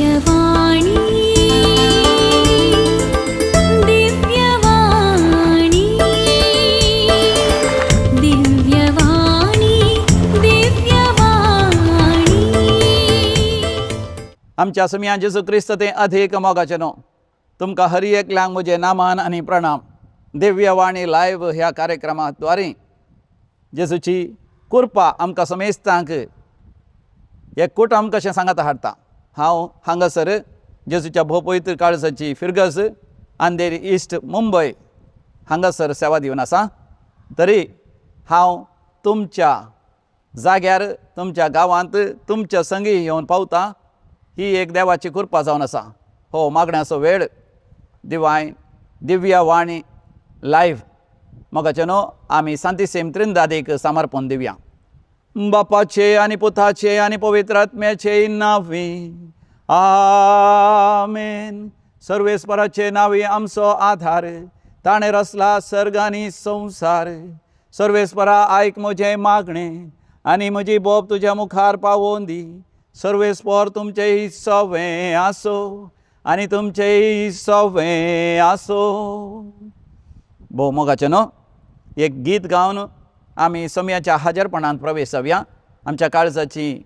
दिव्यवाणी दिव्यवाणी दिव्यवाणी दिव्यवाणी आमच्या समिया जेजू क्रिस्त ते अधिक मोगाचे नो तुमकां हर एकल्यांक म्हजे नामान आनी प्रणाम. दिव्यवाणी लायव्ह ह्या कार्यक्रमाद्वारे जेजूची कृपा आमकां समेस्तांक एकूट कशें सांगत हाडटा. हांव हांगासर जेजूच्या भोव पवित्र काळजाची फिरगस अंधेरी ईस्ट मुंबय हांगासर सेवा दिवन आसा. तरी हांव तुमच्या जाग्यार तुमच्या गांवांत तुमच्या संगी येवन पावता. ही एक देवाची कृपा जावन आसा. हो मागण्याचो वेळ दिव्यवाणी लायव्ह मोगाचे न्हू आमी सांतिसेम त्रिंदादेक समर्पण दिवया. बापाचे आनी पुताचे आनी पवित्र आत्म्याचे नांवी आमेन. सर्वेस्पराचे नांवी आमचो आधार ताणें रचला सर्ग आनी संवसार. सर्वेस्परा आयक म्हजें मागणें आनी म्हजी बोब तुज्या मुखार पावोवन दी. सर्वेस्पर तुमचें सवें आसो आनी तुमचें सवें आसो. भोव मोगाचें न्हू एक गीत गावन आमी समियाच्या हाजरपणांत प्रवेश जावया. आमच्या काळजाची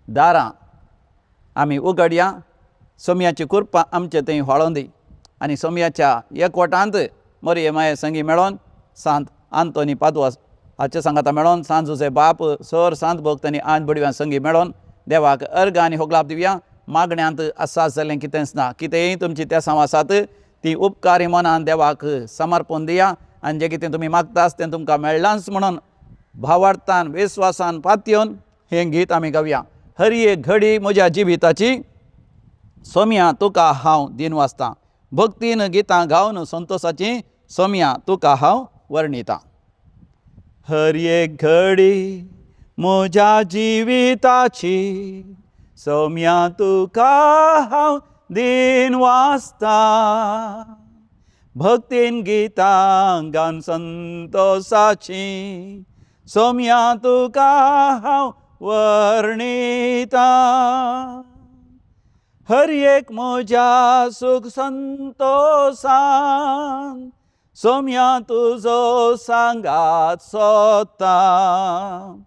दारां आमी उगडया. समियाची कृपा आमचे थंय व्हाळोवन दी आनी समियाच्या एकवटांत मरिये माये संगी मेळोन सांत आंतोनी पाद्वास हाचे सांगाता मेळोन सांत जुजे बाप सर सांत भक्त आनी आंत बडव्या संगी मेळोन देवाक अर्ग आनी होगलाप दिवया. मागण्यांत आसास जालें कितेंच ना. कितेंय तुमची त्या आसात ती उपकारी मनान देवाक समर्पण दिया. आनी जें कितें तुमी मागतास तें तुमकां मेळ्ळांच म्हणून भावार्थान विस्वासान पातयेवन हें गीत आमी गावया. हर एक घडी म्हज्या जिविताची सोम्या तुका हांव दिन वाचतां. भक्तीन गितां गावन संतोशाची सोम्या तुका हांव वर्णितां. हर एक घडी म्हज्या जिविताची सोम्या तुका हांव दिन वाचतां. भक्तीन गितां गावन संतोशाची सोम्या तुका हांव वर्णितां. हर एक म्हज्या सुख संतोशान सोम्या तुजो सांगात सोदतां.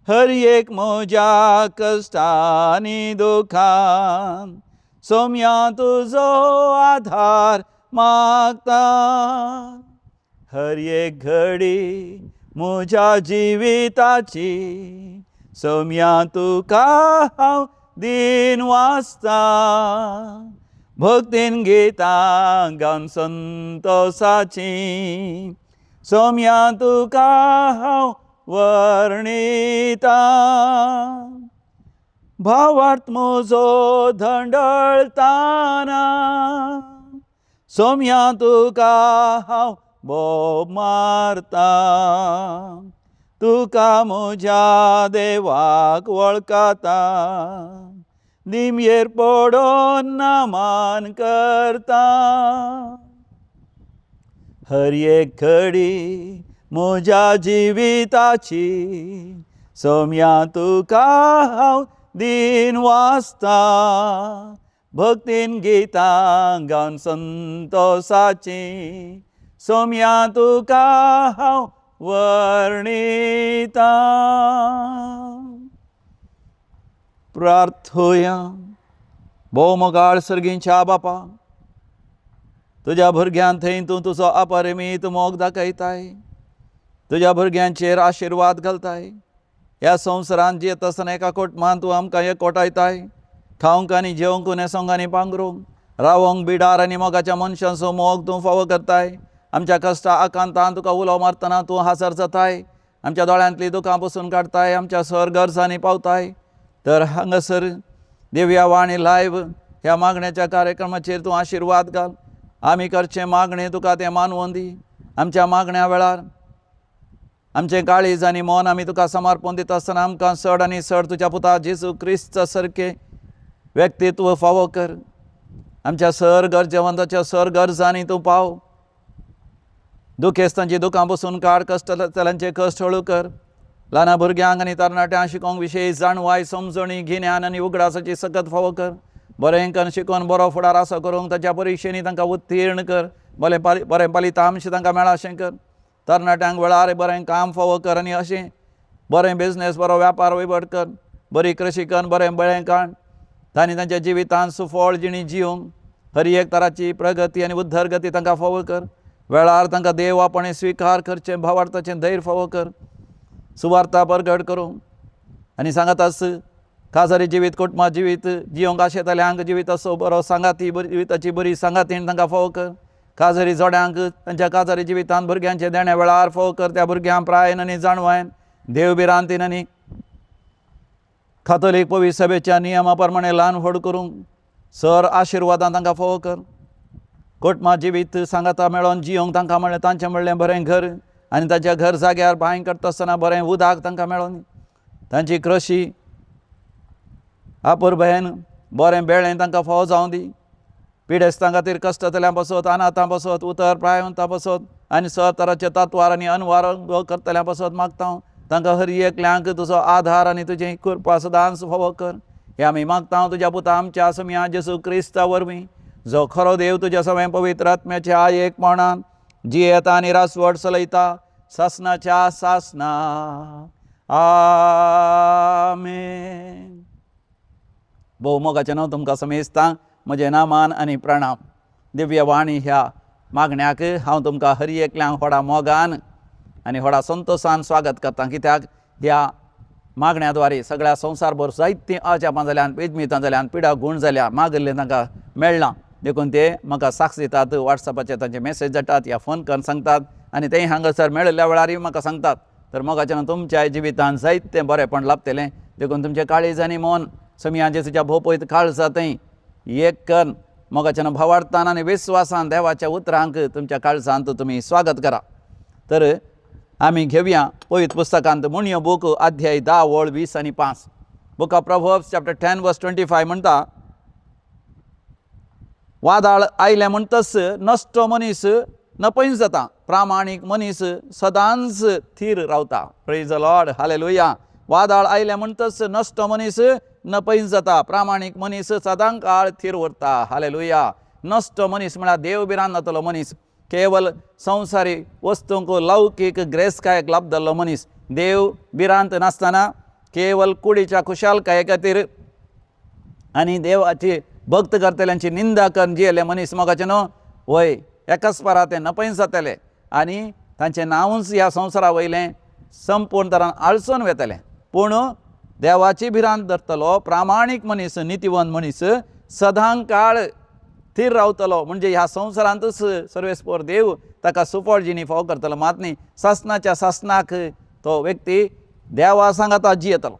हर एक म्हज्या कश्टांनी दुखान सोम्या तुजो आधार मागतां. हर एक घडी म्हज्या जिविताची सोम्या तुका हांव दिन वाचतां. भक्तीन गितां गावन संतोशाची सोम्या तुका हांव वर्णितां. भावार्थ म्हजो धंडळताना सोम्या तुका हांव बोब मारतां. तुका म्हज्या देवाक वळखता निमयेर पडोन नामान करता. हर एक घडी म्हज्या जिविताची सोम्या तुका हांव दिन वाचतां. भक्तीन गितां गावन संतोशाची सोम्या तुका हांव वर्णितां. प्रार्थोया. भोव मोगाळ सर्गींच्या बापा, तुज्या भुरग्यां थंय तूं तुजो अपरिमीत मोग दाखयताय. तुज्या भुरग्यांचेर आशिर्वाद घालताय. ह्या संवसारांत जियेत आसतना एका कुटुंबांत तूं आमकां एकवटायताय. खावंक आनी जेवंक न्हेसोंक आनी पांघरूंक रावोंक बिडार आनी मोगाच्या मनशांचो मोग तूं फावो करताय. आमच्या कश्टा आकांतान तुका उलो मारतना तूं हाजर जाताय. आमच्या दोळ्यांतलीं दुखां पुसून काडताय. आमच्या सर गरजांनी पावताय. तर हांगासर दिव्यवाणी लायव्ह ह्या मागण्याच्या कार्यक्रमाचेर तूं आशिर्वाद घाल. आमी करचें मागणें तुका तें मानवून दी. आमच्या मागण्या वेळार आमचें काळीज आनी मन आमी तुका समर्पण दिता आसतना आमकां चड आनी चड तुज्या पुता जेजू क्रिस्त सारकें व्यक्तित्व फावो कर. आमच्या सर गरजेवंताच्या सर गरजांनी तूं पाव. दुखेस्तांची दुखां बसून काड. कश्टलांचे कश्ट हळू कर. ल्हान भुरग्यांक आनी तरणाट्यांक शिकोवंक विशयी जाणवाय समजणी गिन्यान आनी उगडासाची सकत फावो कर. बरें करून शिकून बरो फुडार आसो करूंक ताच्या परिक्षेनी तांकां उत्तीर्ण कर. बरें फलितांश तांकां मेळा अशें कर. तरणाट्यांक वेळार बरें काम फावो कर आनी अशें बरें बिझनेस बरो वेपार वैभट कर. बरी कृशी कर, बरें बळें काड. तांणी तांच्या जिवितांत सुफळ जिणी जिवंक हर एक तराची प्रगती आनी उद्धरगती तांकां फावो कर. वेळार तांकां देव आपणे स्विकार करचें भावार्थाचें धैर्य फावो कर. सुवार्ता परगट करूंक आनी सांगात आस काजारी जिवीत कुटुंबा जिवीत जिवंक आशेताल्यांक जिवीत असो बरो सांगाती जिविताची बरी सांगातीण तांकां फावो कर. काजारी जोड्यांक तांच्या काजारी जिवितांत भुरग्यांचे देण्या वेळार फावो कर. त्या भुरग्यांक प्रायेन आनी जाणवायन देवबिरांतीन आनी कातोलीक पवित्र सभेच्या नियमा प्रमाणे ल्हान व्हड करूंक सर आशिर्वादां तांकां फावो कर. कुटुंबा जिवीत सांगाता मेळोन जिवंक तांकां म्हणलें तांचें म्हणलें बरें घर आनी ताच्या घर जाग्यार बांय करता आसतना बरें उदक तांकां मेळोन तांची कृशी आपुरबायेन बरें बेळ्ळें तांकां फावो जावं दी. पिडेस्तां खातीर कश्टतल्यां बसत, अनाथां बसत, उतर प्रायवंतां बसत आनी सर तरांचे तत्वार आनी अनवार करतल्यां बसत मागता हांव. तांकां हर एकल्यांक तुजो आधार आनी तुजें कृपा सदांच फावो कर. हें आमी मागता तुज्या पुता आमच्या समिया जेसू क्रिस्ता वरवीं जो खरो देव तुज्या सगळें पवित्र आत्म्याच्या एकपणान जियेता आनी रासवट चलयता सासणाच्या सासणा. आमेन. भोव मोगाचें नांव तुमकां समेजता म्हजें नामान आनी प्रणाम. दिव्य वाणी ह्या मागण्याक हांव तुमकां हर एकल्यांक व्हडा मोगान आनी व्हडा संतोशान स्वागत करता. कित्याक ह्या मागण्या द्वारे सगळ्या संवसारभर जायतीं अजापां जाल्यान पेजमितां जाल्यान पिडा गूण जाल्या मागल्लें तांकां मेळ्ळां. देखून ते म्हाका साक्ष दितात. वॉट्सॅपाचेर तांचे मेसेज धाडटात या फोन करून सांगतात आनी तेंय हांगासर मेळिल्ल्या वेळारय म्हाका सांगतात. तर मोगाचें तुमच्या जिवितांत जायतें बरेंपण लाभतलें. देखून तुमचे काळीज आनी मन समियांचे तुज्या भोवपयत काळजांतय एक कर. मोगाचें भावार्थान आनी विस्वासान देवाच्या उतरांक तुमच्या काळजांत तुमी स्वागत करा. तर आमी घेवया पवित्र पुस्तकांत मुणयो बूक अध्याय 10 वळ 20 आनी 5. बूक ऑफ प्रोव्हर्ब्स चॅप्टर 10 वर्स 25 म्हणटा वादळ आयलें म्हणटच नश्ट मनीस नपयस जाता, प्रामाणीक मनीस सदांच थीर रावता. Praise the Lord. हालेलुया. वादळ आयलें म्हणटच नश्ट मनीस नपयस जाता, प्रामाणीक मनीस सदां काळ थीर उरता. हालेलुया. नश्ट मनीस म्हळ्यार देव बिरान जातलो मनीस, केवल संवसारी वस्तूंक लौकीक ग्रेसकायेक लाभदल्लो मनीस, देव बिरांत नासतना केवल कुडीच्या खुशालकाये खातीर आनी देवाची भक्त करतल्यांची निंदा करून जियेले मनीस मोगाचें न्हू. वय एकाच पारा ते नपयस जातले आनी तांचें नांवूच ह्या संवसारा वयलें संपूर्ण तरान आळसून वेतलें. पूण देवाची भिरांत धरतलो प्रामाणीक मनीस, नितीवंत मनीस सदां काळ थीर रावतलो. म्हणजे ह्या संवसारांतच सर्वेस्पर देव ताका सुफळ जिणी फावो करतलो. मात न्ही सासणाच्या सासणाक तो व्यक्ती देवा सांगाता जियेतलो.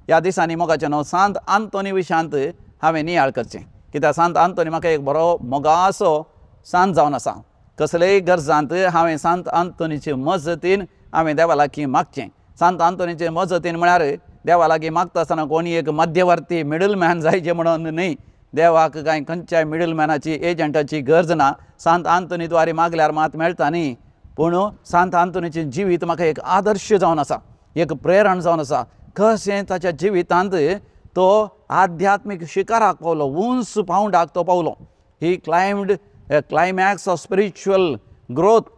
ह्या दिसांनी मोगाचें न्हू सांत आंतोनी विशांत हांवें नियाळ करचें. कित्याक सांत आंतोनी म्हाका एक बरो मोगासो सांत जावन आसा. कसलेय गरजांत हांवें सांत आंतोनीचे मजतीन हांवें देवा लागीं मागचें. सांत आंतोनीचे मजतीन म्हळ्यार देवा लागीं मागता आसतना कोणी एक मध्यवर्ती मिडल मॅन जायचे म्हणून न्ही. देवाक कांय खंयच्याय मिडल मॅनाची एजंटाची गरज ना. सांत आंतोनी द्वारे मागल्यार मात मेळटा न्ही. पूण सांत आंतोनीचें जिवीत म्हाका एक आदर्श जावन आसा, एक प्रेरण जावन आसा. कशें ताच्या जिवितांत तो आध्यात्मीक शिखराक पावलो, उंच पावंडाक तो पावलो. ही क्लायम्ड a climax of spiritual growth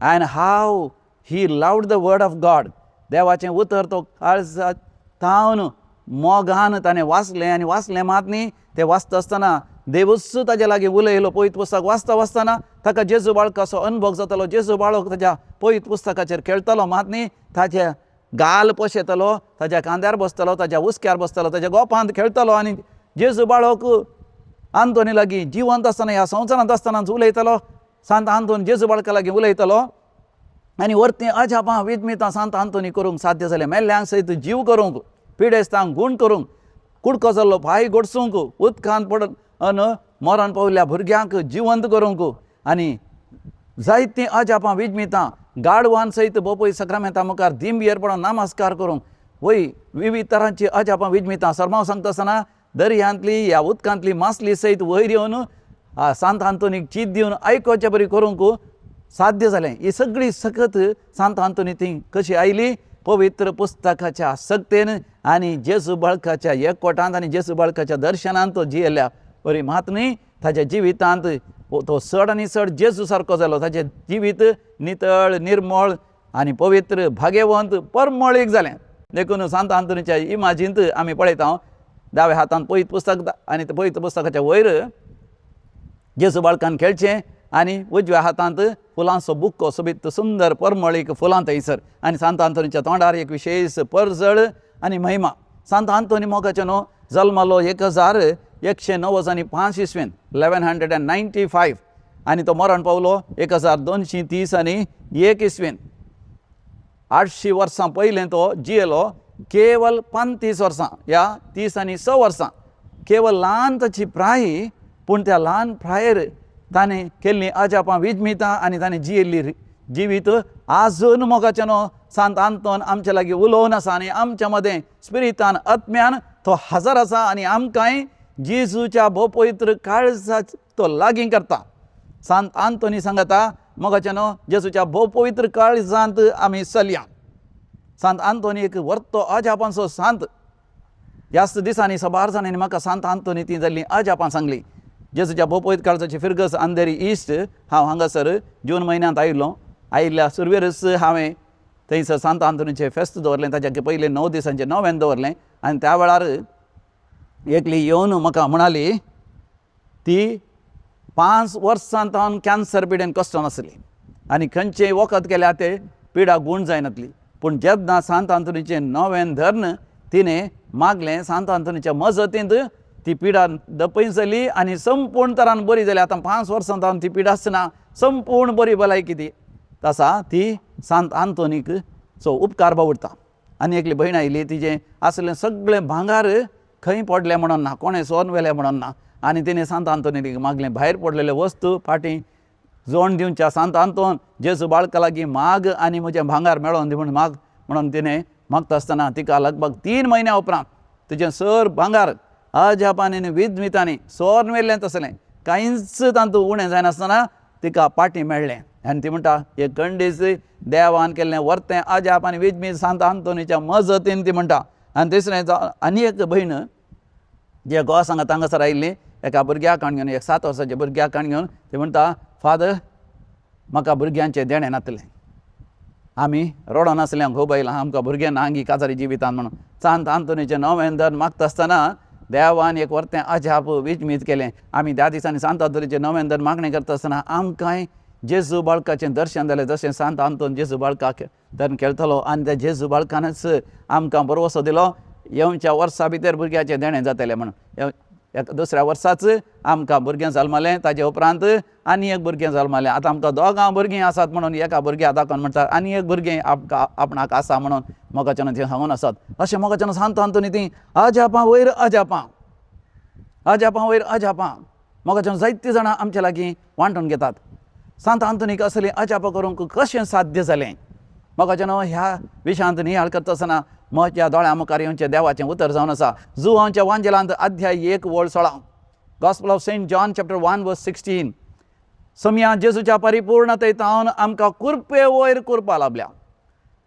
and how he loved the word of God. देवाचें उतर तो काळजांतावन मोगान ताणें वाचलें आनी वाचलें मात न्ही तें वाचता आसतना देवूच ताजे लागीं उलयलो. पवित्र पुस्तक वाचता वाचतना ताका जेजू बाळकाचो अनुभव जातालो. जेजू बाळक ताच्या पवित्र पुस्तकाचेर खेळटालो मात न्ही ताचे गाल पोशेतलो, ताच्या कांद्यार बसतलो, ताच्या उस्क्यार बसतलो, ताच्या गोपांत खेळटलो आनी जेजू बाळक आंतोनी लागीं जिवंत आसतना ह्या संवसारांत आसतनाच उलयतलो. सांत आंतोनी जेजू बाळका लागीं उलयतलो आनी व्हरतीं अजापां विदमितां सांत आंतोनी करूंक साध्य जालें. मेल्ल्यांक सयत जीव करूंक, पिडेस्तांक गूण करूंक, कुडको जाल्लो भाय गोडसूंक, उदकांत पडून मरण पाविल्ल्या भुरग्यांक जिवंत करूंक आनी जायतीं अजापां विदमितां गाडवान सयत बोपय सक्रामेंता मुखार दिंबयेर पडून नामस्कार करूंक. वय विविध तरांची अजापां विदमितां सरमांव सांगता आसतना दर्यांतली ह्या उदकांतली मासली सयत वयर येवन सांत आंतोनीक चीत दिवन आयकोवचे बरी करूंक साध्य जालें. ही सगळी सकत सांत आंतोनी थंय कशी आयली पवित्र पुस्तकाच्या सक्तेन आनी जेजू बाळकाच्या एकवटांत आनी जेजू बाळकाच्या दर्शनांत तो जियेल्या बरी मात न्ही ताच्या जिवितांत तो चड आनी चड जेजू सारको जालो. ताचें जिवीत नितळ निर्मळ आनी पवित्र भाग्यवंत परमळीक जालें. देखून सांत आंतोनीच्या इमाजींत आमी पळयता दाव्या हातांत पयत पुस्तक आनी ते पयत पुस्तकाच्या वयर जेजू बाळकान खेळचें आनी उजव्या हातांत फुलांचो बुक्को सोबीत सुंदर परमळीक फुलां थंयसर आनी सांत आंतोनीच्या तोंडार एक विशेश परजळ आनी महिमा. सांत आंतोनी मोगाचो न्हू जल्मलो 1195 इसवेन 1195 आनी तो मरण पावलो 1231 इसवेन. 800 वर्सां पयलें तो जियेलो. केवल 35 वर्सां या 30 आनी 6 वर्सां केवल ल्हान ताची प्राय पूण त्या ल्हान प्रायेर ताणें केल्लीं अजापां विजमितां आनी ताणें जियेल्ली जिवीत आजून मोगाचें न्हू सांत आंतोन आमचे लागीं उलोवन आसा आनी आमच्या मदें स्पिरितान आत्म्यान तो हजर आसा आनी आमकांय जेजूच्या भोपवित्र काळजाक तो लागीं करता. सांत आंतोनी सांगता मोगाचें न्हू जेजूच्या भोपवित्र काळजांत आमी चलया. सांत आंतोनी एक वर्तो अजापांचो सांत. ह्याच दिसांनी सबार जाणांनी म्हाका सांत आंतोनी ती जाल्लीं अजापां सांगलीं. जेजूच्या भोपवित्र काळजाची फिरगस अंधेरी इश्ट हांव हांगासर जून म्हयन्यांत आयिल्ल्या सुरवेरस हांवें थंयसर सांत आंतोनीचें फेस्त दवरलें. ताच्या पयलीं 9 दिसांचें नव्यान दवरलें आनी त्या वेळार एकली येवन म्हाका म्हणाली ती 5 वर्सां तावन कॅन्सर पिडेन कश्ट नासली आनी खंयचेय वखद केल्यार ते पिडा गूण जायनातली. पूण जेन्ना सांत आंतोनीचें नवें धर्न तिणें मागलें सांत आंतोनीच्या मजतींत ती पिडा दपय जाली आनी संपूर्ण तरान बरी जाली. आतां 5 वर्सां तावन ती पिडा आसना संपूर्ण बरी भलायकी ती आसा. ती सांत आंतोनीक चो उपकार बावडटा. आनी एकली भयण आयली तिजें आसलें सगळें भांगार खंय पडलें म्हणून ना कोणें सोन व्हेलें म्हणून ना आनी तिणें सांत आंतोनीक मागलें भायर पडलेले वस्तू फाटीं जोड दिवच्या सांत आंतोन जेजू बाळका लागीं माग आनी म्हजें भांगार मेळोवन दी म्हूण माग म्हणून तिणें मागता आसतना तिका लगभग 3 म्हयन्या उपरांत तिजें सर भांगार अजापांनी आनी विजमितांनी सोन व्हेल्लें तसलें कांयच तातूंत उणें जायनासतना तिका पाटी मेळ्ळें. आनी ती म्हणटा एक खंडीस देवान केल्लें वर्तें अजाप आनी विजमीत सांत आंतोनीच्या मजतीन ती म्हणटा. आनी तिसरें आनी एक भयण जे गोवा सांगात हांगासर आयिल्ली एका भुरग्याक काण घेवन एक 7 वर्साच्या भुरग्याक काण घेवन ती म्हणटा फादर म्हाका भुरग्यांचें देणें नातलें. आमी रडोन आसल्यां खूब आयलां आमकां भुरगें नांगी काजारी जिवितान म्हणून. सांत आंतोनीचें नवें धर्न मागता आसतना देवान एक वर्तें अजाप विजमीत केलें. आमी त्या दिसांनी सांत आंतोनीचें नवें धर्न मागणें करता आसतना आमकांय जेजू बाळकाचें दर्शन जालें. जशें सांत आंतोन जेजू बाळकाक धर्न खेळटलो आनी त्या जेजू बाळकानच आमकां भरवोसो दिलो येवच्या वर्सा भितर भुरग्याचें देणें जातलें म्हणून. दुसऱ्या वर्साच आमकां भुरगें जल्मलें. ताजे उपरांत आनी एक भुरगें जल्मलें. आतां आमकां दोगां भुरगीं आसात म्हणून एका भुरग्या दाखोवन म्हणटात आनी एक भुरगें आपणाक आसा म्हणून मोगाच्यान थंय सांगून आसात. अशें मोगाच्यान सांत आंतोनी ती अजापां वयर अजापां वयर अजापां मोगाच्यान जायतीं जाणां आमचे लागीं वांटून घेतात. सांत आंतोनीक असलें अजापां करूंक कशें साध्य जालें मोगाच्यान ह्या विशयांत नियाळ करता आसतना म्हज्या दोळ्या मुखार येवचें देवाचें उतर जावन आसा. जुवांच्या वांजेलांत अध्याय 1 वळ 16 gospel of saint John chapter 1 verse 16 समया जेजूच्या परिपूर्णतेतावन आमकां कुरपे वयर कुरपा लाभल्या.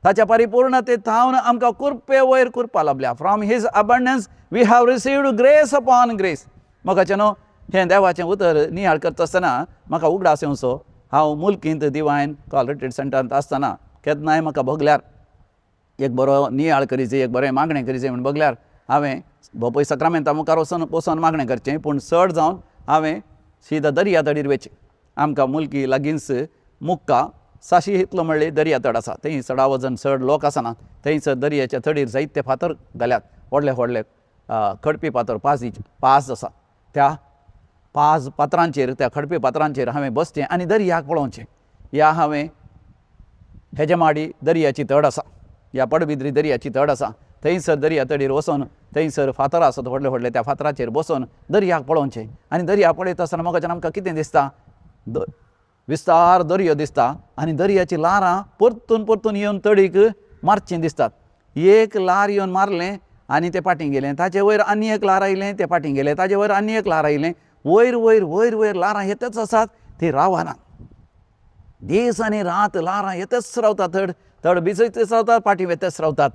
ताच्या परिपूर्णतेतावन आमकां कुरपे वयर कुरपा लाभल्या. From his abundance we have received grace upon grace. म्हाका न्हू हें देवाचें उतर नियाळ करता आसतना म्हाका उगडास येवचो. हांव मुल्कींत दिवायन कॉल रिट्रीट सेंटरांत आसतना केन्नाय म्हाका भोगल्यार एक बरो नियाळ करीचें एक बरें मागणें करीचें म्हूण भोगल्यार हांवें भोपय सक्रामेंता मुखार वचोन मागणें करचें. पूण चड जावन हांवें सीदा दर्या तडीर वचचें. आमकां मुल्की लागींच मुक्का 600 इतलो म्हणल्यार दर्या तड आसा. थंय चडा वजन चड लोक आसना. थंयसर दर्याच्या तडीर जायते फातर घाल्यात व्हडले व्हडले खडपी फातर 5 आसा. त्या 5 फातरांचेर त्या खडपी फातरांचेर हांवें बसचें आनी दर्याक पळोवचें. ह्या हांवें हेजे माडी दर्याची तड आसा. ह्या पडबिद्री दर्याची तड आसा. थंयसर दर्या तडीर वचोन थंयसर फातर आसात व्हडले व्हडले त्या फातराचेर बसोन दर्याक पळोवचें. आनी दर्या पळयता आसतना मोगाच्यान आमकां कितें दिसता विस्तार दर्यो दिसता आनी दर्याची ल्हारां परतून येवन तडीक मारचीं दिसतात. एक ल्हार येवन मारलें आनी तें फाटीं गेलें. ताचे वयर आनी एक ल्हार आयलें तें फाटीं गेलें. ताचे वयर आनी एक ल्हार आयलें. वयर वयर वयर वयर ल्हारां येतच आसात ती रावना. दीस आनी रात ल्हारां येतच रावता थंड थोड भिजयतच रावतात फाटीं वेतच रावतात.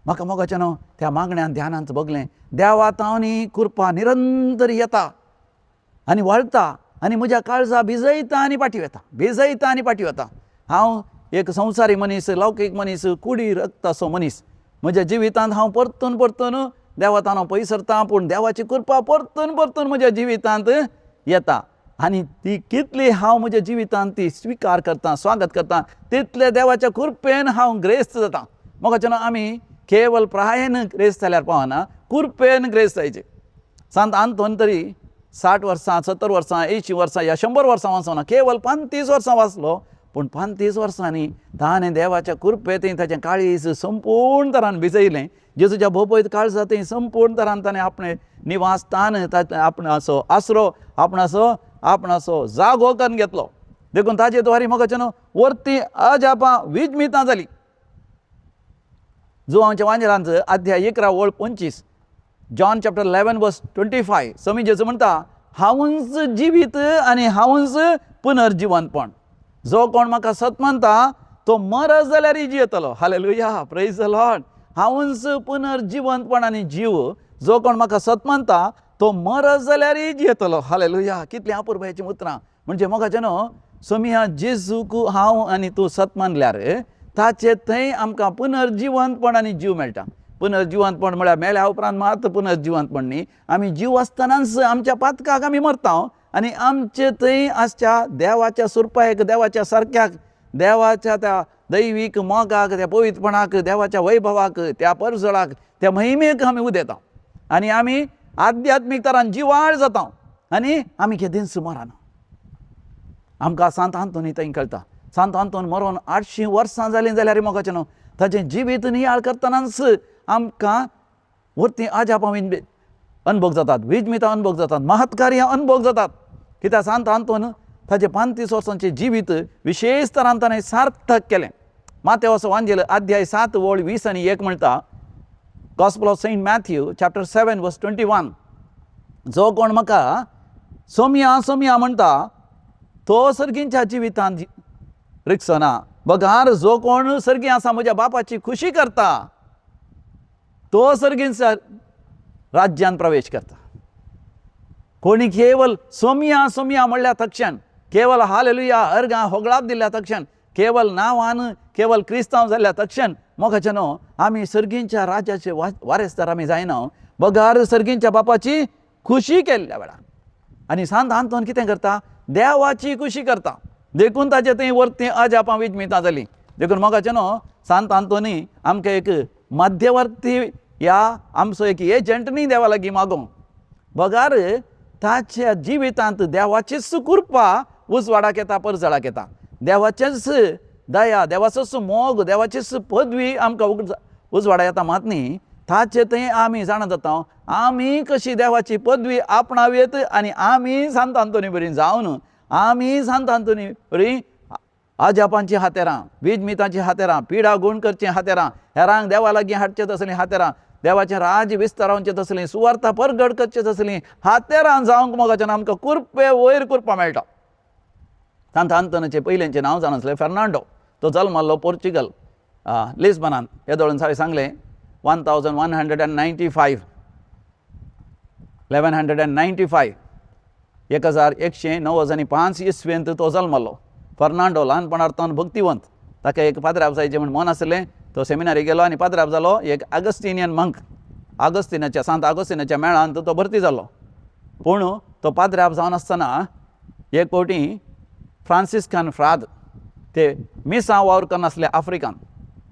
म्हाका मोगाचें न्हू त्या मागण्यांत ध्यानांत बगलें देवा तावनी कृपा निरंतर येता आनी वळटा आनी म्हज्या काळजा भिजयता आनी फाटीं वेता, भिजयता आनी फाटीं वता. हांव एक संवसारी मनीस, लौकीक मनीस, कुडी रगताचो मनीस. म्हज्या जिवितांत हांव परतून परतून देवा तावन पयसरता, पूण देवाची कृपा परतून परतून म्हज्या जिवितांत येता आनी ती कितली हांव म्हज्या जिवितांत ती स्विकार करता, स्वागत करता, तितले देवाच्या कृपेन हांव ग्रेस्त जाता. मोगाचें आमी केवळ प्रायेन ग्रेस्त जाल्यार पावना, कृपेन ग्रेस्त जायचे. सांत आंतोन तरी 60 वर्सां, 70 वर्सां, 80 वर्सां या 100 वर्सां वाचोना, केवळ 35 वर्सां वाचलो. पूण 35 वर्सांनी ताणें देवाच्या कृपेंत ताचें काळीज संपूर्ण तरान भिजयलें. जेजूच्या भोवपळीत काळजा थंय संपूर्ण तरान ताणें आपणें निवास स्थान आपणाचो आसरो, आपणाचो जागो करून घेतलो. देखून ताचे द्वारे मोगाचें न्हू वर्ती अजापां विजमितां जालीं. जुवांच्या वांजेलांत अध्याय 11 ओळ 25, जॉन चॅप्टर 11 वर्स 25, स्वामी जेजू म्हणटा हांवूच जिवीत आनी हांवूच पुनर्जिवंतपण. जो कोण म्हाका सत मानता तो मरत जाल्यारय जियेतलो. Hallelujah, praise the Lord. हांवूच पुनर्जिवंतपण आनी जीव. जो कोण म्हाका सत मानता तो मरत जाल्यारय जियेतलो. हालेलुया, कितलीं अपुरबायचीं उतरां. म्हणजे मोगाचें न्हू स्वामी जेजूक हांव आनी तूं सत मानल्यार ताचे थंय आमकां पुनर्जिवंतपण आनी जीव मेळटा. पुनर्जिवंतपण म्हळ्यार मेल्या उपरांत मात पुनर्जिवंतपण न्ही, आमी जीव आसतनाच आमच्या पातकाक आमी मरता आनी आमचे थंय आसच्या देवाच्या सुरपायेक, देवाच्या सारक्याक, देवाच्या त्या दैवीक मोगाक, त्या पवित्रपणाक, देवाच्या वैभवाक, त्या परजळाक, त्या महिमेक आमी उदेता आनी आमी आध्यात्मीक तरान जिवाळ जाता आनी आमी केदींच मरना. आमकां सांत आंतोनी थंय कळटा. सांत आंतोन मरोन 800 वर्सां जालीं जाल्यार मोगाचें न्हू ताचें जिवीत नियाळ करतनाच आमकां वर्ती अजापां अनुभव जातात, विजमितां अनुभव जातात, महत्कार्यां अनुभव जातात. कित्याक सांत आंतोन ताचें 35 वर्सांचें जिवीत विशेश तरान ताणें सार्थक केलें. मातेवाचो वांजेल अध्याय 7 ओळ 20 आनी 1 म्हणटा, gospel of saint Matthew chapter 7 verse 21, जो कोण म्हाका सोम्या सोम्या म्हणटा तो सर्गींच्या जिवितांत रिक्षना. बगार जो कोण सर्गी आसा म्हज्या बापाची खुशी करता तो सर्गींच्या राज्यांत प्रवेश करता. कोणी केवळ सोम्या सोम्या म्हणल्या तक्षण, केवळ हालेलुया अर्गां होगळाप दिल्या तक्षण, केवळ नांवान केवळ क्रिस्तांव जाल्ल्या तक्षण मोगाचें न्हू आमी सर्गींच्या राज्याचे वारेस्तार आमी जायना. बगार सर्गींच्या बापाची खुशी केल्ल्या वेळार. आनी सांत आंतोन कितें करता, देवाची खुशी करता. देखून ताचे थंय वर्ती अजापां विजमितां जालीं. देखून मोगाचें न्हू सांत आंतोनी आमकां एक मध्यवर्ती या आमचो एक एजंट न्ही देवा लागीं मागोवंक. बगार ताच्या जिवितांत देवाचीच कृपा उजवाडाक येता, परजळाक येता. देवाचेच दया, देवाचोच मोग, देवाचीच पदवी आमकां उजवाडा येता. मात न्ही ताचे थंय आमी जाणा जाता आमी कशी देवाची पदवी आपणावेत आनी आमी सांत आंतोनी बरीं जावन आमी सांत आंतोनी बरीं अजापांची हातेरां, विजमितांची हातेरां, पिडा गुण करचीं हातेरां, हेरांक देवा लागीं हाडचें तसलीं हातेरां, देवाचें राज्य विस्तारावचें तसलीं, सुवार्ता परगट करचें तसलीं हातेरां जावंक मोगाचें आमकां कृपे वयर कृपा मेळटा. सांत आंतोनाचें पयलेंचें नांव जावन आसलें फेर्नांडो. तो जल्मल्लो पोर्चुगल लिस्बनान. येदोळून सांगलें 1195 1195 इसवेंत तो जल्मलो. फर्नांडो ल्हानपणांतल्यान भक्तिवंत. ताका एक पाद्राब जायचें म्हण मन आसलें. तो सेमिनारी गेलो आनी पाद्राब जालो. एक अगस्टिनियन मंक, सांत आगोस्तिनाच्या मेळांत तो भरती जालो. पूण तो पाद्राब जावन आसतना एक फावटी फ्रांसिस्कान फ्राद ते मिसां वावर करून आसले आफ्रिकान.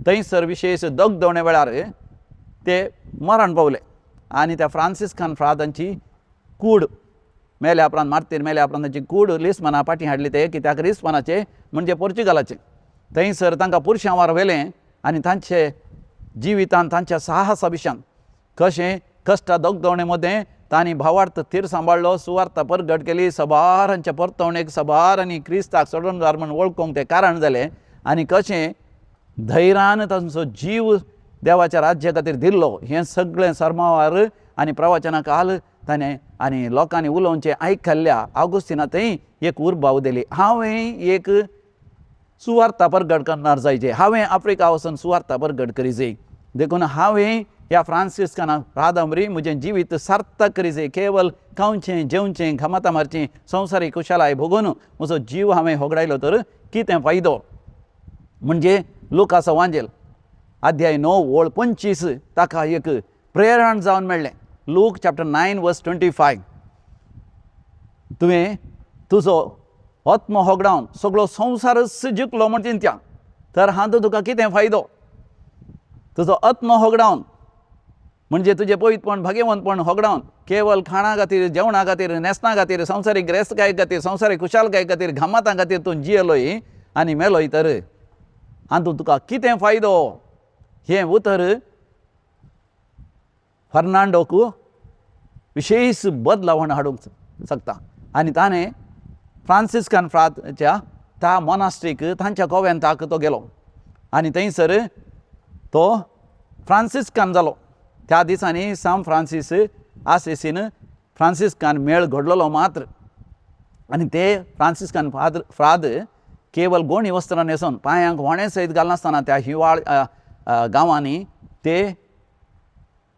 थंयसर विशेश दगदवणे वेळार ते मरण पावले आनी त्या फ्रांसिस्कान फ्रादांची कूड मेल्या उपरांत, मार्तीर मेल्या उपरांत तांची कूड लिस्बना फाटीं हाडली. ते कित्याक लिस्बनाचे म्हणजे पोर्चुगालाचे. थंयसर तांकां पुरशांवार व्हेलें आनी तांचे जिवितांत तांच्या साहसा विशान कशें कश्टा दगदवणे मदें तांणी भावार्थ थीर सांबाळ्ळो, सुवार्ता परगट केली, सबारांच्या परतवणेक सबार आनी क्रिस्ताक सोडूनदार म्हूण वळखूंक तें कारण जालें. आनी कशें धैर्यान तांचो जीव देवाच्या राज्या खातीर दिल्लो हें सगळें सरमावार आनी प्रवचना काल ताणें आनी लोकांनी उलोवचें आयकल्ल्या आगोस्तिना थंय एक उर्बा उदेली. हांवें एक सुवार्ता परगट करणार जायचे. हांवें आफ्रिका वचून सुवार्ता परगट करीचे. देखून हांवें ह्या फ्रांसिस्कानाक कादंबरी म्हजें जिवीत सार्थक करीचे. केवळ खावचें जेवचें घामाता मारचें संवसारीक कुशलाय भोगून म्हजो जीव हांवें होगडायलो तर कितें फायदो. म्हणजे लुकाचो वांजेल अध्याय 9 ओळ 25 ताका एक प्रेरण जावन मेळ्ळें. लूक चॅप्टर 9 वर्स 25. तुवें तुजो आत्म होगडावन सगळो संवसारच जिखलो म्हण चिंत्या तर हातूंत तुका कितें फायदो. तुजो आत्म होगडावन म्हणजे तुजें पवित्रपण भाग्यवंतपण होगडावन केवळ खाणा खातीर जेवणा खातीर न्हेसणा खातीर संवसारीक रेस्तकाये खातीर संवसारीक खुशालकाये खातीर घामाता खातीर तूं जियेलोय आनी मेलोय तर हातूंत तुका कितें फायदो. हें उतर फर्नांडोक विशेष बदलावण हाडूंक शकता. आनी ताणें फ्रांसिस्कन फ्रादच्या त्या मॉनास्ट्रीक तांच्या कॉवेंताक तो गेलो आनी थंयसर तो फ्रांसिस्कन जालो. त्या दिसांनी सांत फ्रांसीस आसेसीन फ्रांसिस्कान मेळ घडलोलो मात्र. आनी ते फ्रांसिस्कन फ्राद केवळ गोणी वस्त्रां न्हेसून पांयांक व्होणें सयत घालनासतना त्या हिवाळ गांवांनी ते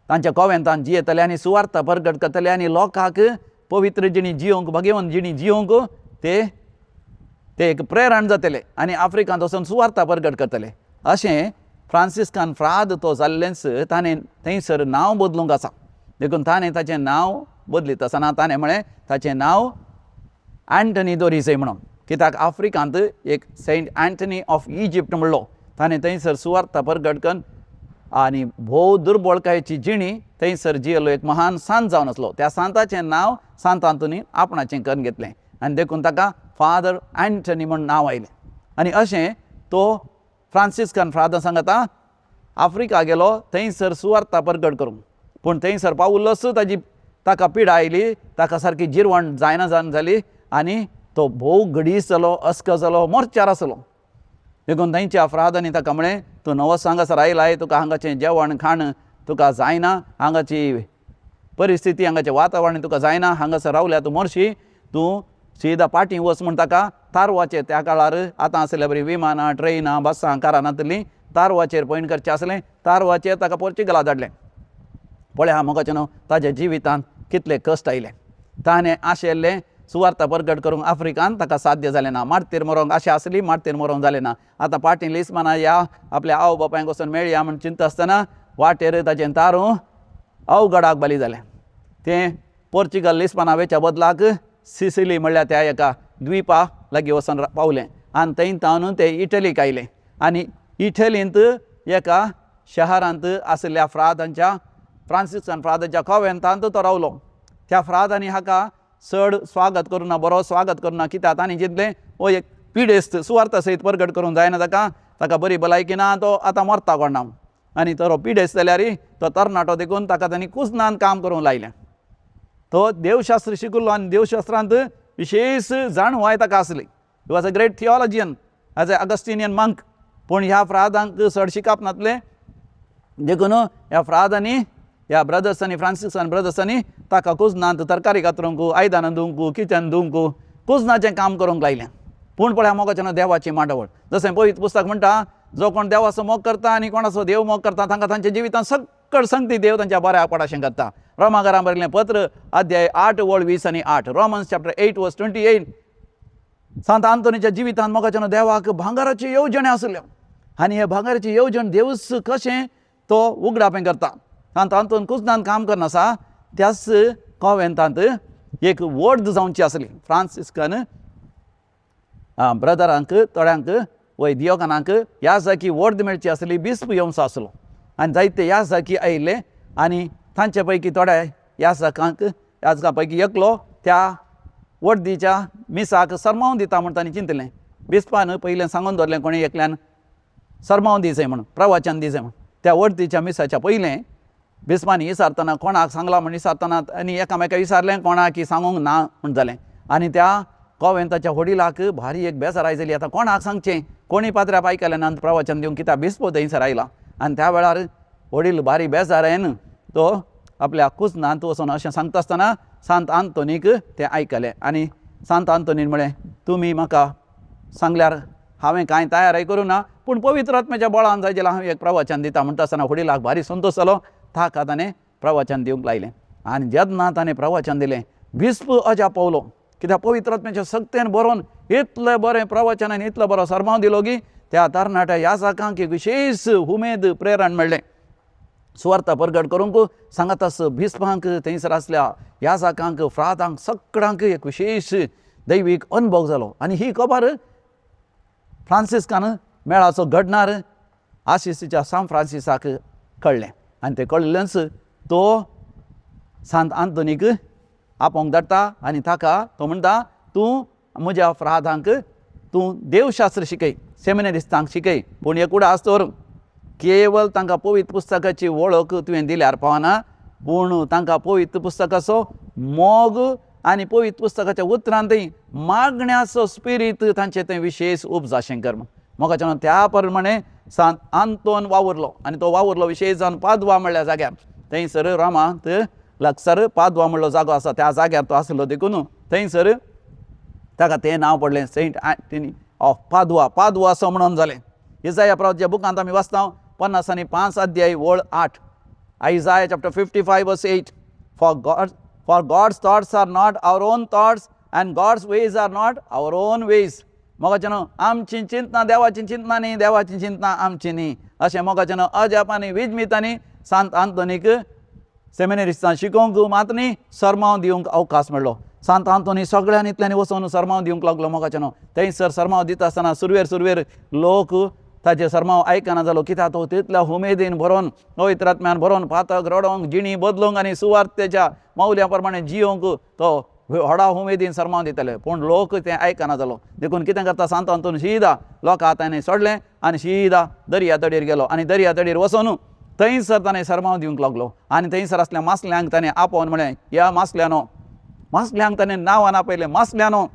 तांच्या कॉवेंतान जियेतले आनी सुवार्ता परगट करतले आनी लोकांक पवित्र जिणी जियोंक भाग्यवंत जिणी जियोंक ते एक प्रेरण जातले आनी आफ्रिकांत वचून सुवार्ता परगट करतले. अशें फ्रांसिस्कान फ्राद तो जाल्लेंच ताणें थंयसर नांव बदलूंक आसा. देखून ताणें ताचें नांव बदलीत आसतना ताणें म्हळें ताचें नांव अँटनी दोरीसे म्हणून. कित्याक आफ्रिकांत एक सेंट अँटनी ऑफ इजिप्ट म्हणलो. ताणें थंयसर सुवार्ता परगट करून आनी भोव दुर्बळकायेची जिणी थंयसर जियेलो एक महान सांत जावन आसलो. त्या सांताचें नांव सांत आंतोनी आपणाचें करून घेतलें आनी देखून ताका फादर अँटनी म्हूण नांव आयलें. आनी अशें तो फ्रांसिस्कन फ्रादा सांगता आफ्रिका गेलो थंयसर सुवार्ता परगट करूंक. पूण थंयसर पावुल्लोच ताका पिडा आयली. ताका सारकी जिरवण जायना जाली आनी तो भोव घडीस जालो अस्क जालो मोर्चार आसलो. देखून थंयच्या फ्रादांनी ताका म्हळें तूं नवस हांगासर आयलाय तुका हांगाचें जेवण खाण तुका जायना हांगाची परिस्थिती हांगाचें वातावरण तुका जायना हांगासर रावल्या तूं मरशी तूं सीदा पाटी वच म्हूण ताका तारवाचेर त्या काळार आतां आसल्या बरी विमानां ट्रेनां बसां कारां नासलीं तारवाचेर पयण करचें आसलें. तारवाचेर ताका पोर्चुगला धाडलें. पळय हा मोगाचें न्हू ताच्या जिवितांत कितले कश्ट आयले. ताणें आशिल्लें सुवार्ता परगट करूंक आफ्रिकान ताका साध्य जालें ना. मारतेर मरोंक आशा आसली मारतेर मरोंक जालें ना. आतां पाटी लिस्माना या आपल्या आवय बापायक वचून मेळया म्हूण चिंता आसतना वाटेर ताचें तारू अवघडाक बली जालें. तें पोर्चुगल लिस्माना वेच्या बदलाक सिसिली म्हणल्यार त्या एका द्विपा लागीं वचून पावलें आनी थंयतावन ते इटलीक आयले आनी इटलींत एका शहरांत आशिल्ल्या फ्रादांच्या फ्रांसिस्कन फ्रादांच्या कॉवेंतांत तो रावलो. त्या फ्रादांनी हाका चड स्वागत करुना बरो स्वागत करुना. कित्याक तांणी चिंतलें हो एक पिडेस्त सुवार्ता सयत परगट करूंक जायना ताका बरी भलायकी ना तो आतां मरता कोणा आनी तो पिडेस्त जाल्यार तो तरणाटो देखून ताका तांणी कुस्नान काम करूंक लायलें. तो देवशास्त्र शिकिल्लो आनी देवशास्त्रांत विशेश जाणवाय ताका आसली. He was a great theologian as a Augustinian monk. पूण ह्या फ्रादांक चड शिकप नासलें देखून ह्या फ्रादांनी ह्या ब्रदर्सांनी फ्रांसिस्कन ब्रदर्सांनी ताका कुजनांत तरकारी कातरूंक आयदनां धुवंक किचन धुवंक कुजनाचें काम करूंक लायलें. पूण पळय मोगाचें देवाची मांडवळ जशें पवित्र पुस्तक म्हणटा जो कोण देवाचो मोग करता आनी कोणाचो देव मोग करता तांकां तांच्या जिवितांत सकयल संगती देव तांच्या बऱ्या पडाशें करता. रोमाकारां बरयल्लें पत्र अध्याय 8 ओळ 20 आनी 8 रोमन्स चॅप्टर 8 वर्स 28. सांत आंतोनीच्या जिवितांत मोगाचें देवाक भांगाराच्यो येवजणी आसल्यो आनी हे भांगाराची येवजण देवूच कशें तो उगडापें करता. सांत आंतोन कुजनांत काम करनासा त्याच कॉवेंतांत एक वर्द जावची आसली. फ्रांसिस्कन ब्रदरांक थोड्यांक वय दियोगानांक ह्या जागी वर्द मेळची आसली. बिस्प येवचो आसलो आनी जायते ह्या जागी आयिल्ले आनी तांचे पैकी थोड्या ह्या जागां पैकी एकलो त्या वर्दीच्या मिसाक सरमावन दिता म्हूण तांणी चिंतलें. बिस्पान पयलें सांगून दवरलें कोणी एकल्यान सरमावन दिवचें म्हणून प्रवचन दिवचें म्हणून. त्या वर्दीच्या मिसाच्या पयलें बिस्पानी विचारतना कोणाक सांगला म्हूण विचारतना आनी एकामेका विचारलें कोणाक की सांगूंक ना म्हूण जालें. आनी त्या कॉवेंताच्या वडिलाक भारी एक बेजार आयजली. आतां कोणाक सांगचें कोणी पात्र्या आयकलें ना प्रवचन दिवंक कित्याक बिस्पो थंयसर आयला. आनी त्या वेळार वडील भारी बेजारेन तो आपल्या कुजनांत वचून अशें सांगता आसतना सांत आंतोनीक तें आयकलें आनी सांत आंतोनीन म्हळें तुमी म्हाका सांगल्यार हांवें कांय तयारी करूं ना पूण पवित्र आत्म्याच्या बळान जाय जाल्यार हांव एक प्रवचन दिता म्हणटा आसतना वडिलाक भारी संतोश जालो ताका ताणें प्रवचन दिवंक लायलें आनी जेन्ना ताणें प्रवचन दिलें विस्प अजाप पावलो कित्याक पवित्र आत्म्याच्या सक्तेन बरोवन इतलें बरें प्रवचन आनी इतलो बरो सरमाव दिलो की त्या तरणाट्या याजकांक एक विशेष उमेद प्रेरण मेळ्ळें सुवार्ता परगट करूंक सांगात आस बिस्पांक थंयसर आसल्या याजकांक फ्रातांक सगळ्यांक एक विशेष दैवीक अनुभव जालो आनी ही खबर फ्रांसिस्कान मेळाचो घडणार आशिसीच्या सान फ्रांसिसाक कळ्ळें आनी तें कळ्ळेंच तो सांत आंतोनीक आपोवंक धाडटा आनी ताका तो म्हणटा तूं म्हज्या फ्रातांक तूं देवशास्त्र शिकय सेमिनरिस्तांक शिकय पूण एकूड आसतोर केवल तांकां पवित्र पुस्तकाची वळख तुवें दिल्यार पावना पूण तांकां पवित्र पुस्तकाचो मोग आनी पवित्र पुस्तकाच्या उतरांतय मागण्याचो स्पिरीट तांचें तें विशेष उपजाशें कर मोगाच्यान त्या प्रमाणे सांत आंतोन वावुरलो आनी तो वावुरलो विशेश जावन पादवा म्हणल्या जाग्यार थंयसर रोमांत लागसार पादवा म्हणलो जागो आसा त्या जाग्यार तो आसलो देखून थंयसर ताका तें नांव पडलें सेंट अँथनी ऑफ पादवा पादवा असो म्हणून जालें इसाया प्रवचनाच्या बुकांत आमी वाचता 55 अध्याय वळ 8 Isaiah chapter 55 verse 8 for God's thoughts are not our own thoughts and God's ways are not our own ways मोगाच्यान आमची चिंतना देवाची चिंतना न्ही देवाची चिंतना आमची न्ही अशें मोगाच्यान अजाप आनी विजमितांनी सांत आंतोनीक सेमिनरिस्तांत शिकोवंक मात न्ही सरमाव दिवंक अवकाश मेळ्ळो सांत आंतोनी सगळ्यांनींतल्यानी वचून सरमाव दिवंक लागलो मोगाच्यान थंयसर सरमाव दिता आसतना सुरवेर लोक ताचे सरमाव आयकना जालो कित्याक तो तितल्या उमेदीन भरोवन पवित्र आत्म्यान भरोवन पातक रडोवंक जिणी बदलूंक आनी सुवार्थेच्या मौल्या प्रमाणे जियोंक तो व्हडा उमेदीन सरमाव दिताले पूण लोक तें आयकना जालो देखून कितें करता सांत आंतोन सीदा लोकां ताणें सोडलें आनी सीदा दर्या तडीर गेलो आनी दर्या तडीर वचून थंयसर ताणें सरमाव दिवंक लागलो आनी थंयसर आसल्या मासल्यांक ताणें आपोवन म्हळें ह्या मासल्यांक ताणें नांवान आपयलें मासल्यानो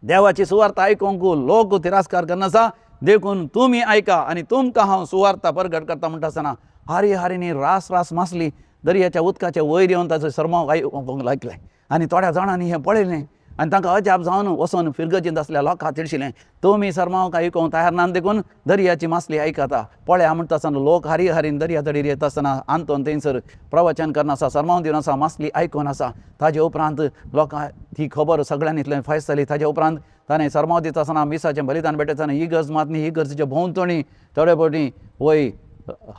देवाची सुवार्थ आयकूंक लोक तिरस्कार करनासा देखून तुमी आयका आनी तुमकां हांव सुवार्ता परगट करता म्हणटा आसतना हारी रास मासली दर्याच्या उदकाच्या वयर येवन ताचो सरमाव आयकूंक लागलें आनी थोड्या जाणांनी हें पळयलें आनी तांकां अजाप जावन वचोन फिरगतींत आसल्या लोकांक तिडशिलें तुमी सरमाव आयकूंक तयार ना देखून दर्याची मासली आयकता पळया म्हणटा आसतना लोक हारीन दर्या तडीर येता आसतना आंतोन थंयसर प्रवचन करना आसा सरमाव दिवन आसा मासली आयकून आसा ताजे उपरांत लोकां ती खबर सगळ्यांनीतल्यान फायस जाली ताजे उपरांत ताणें सरमाव दिता आसतना मिसाचें बलिदान भेटयतना ही गरज मात न्ही ही गरजेच्या भोंवतणी थोडे फावटी वय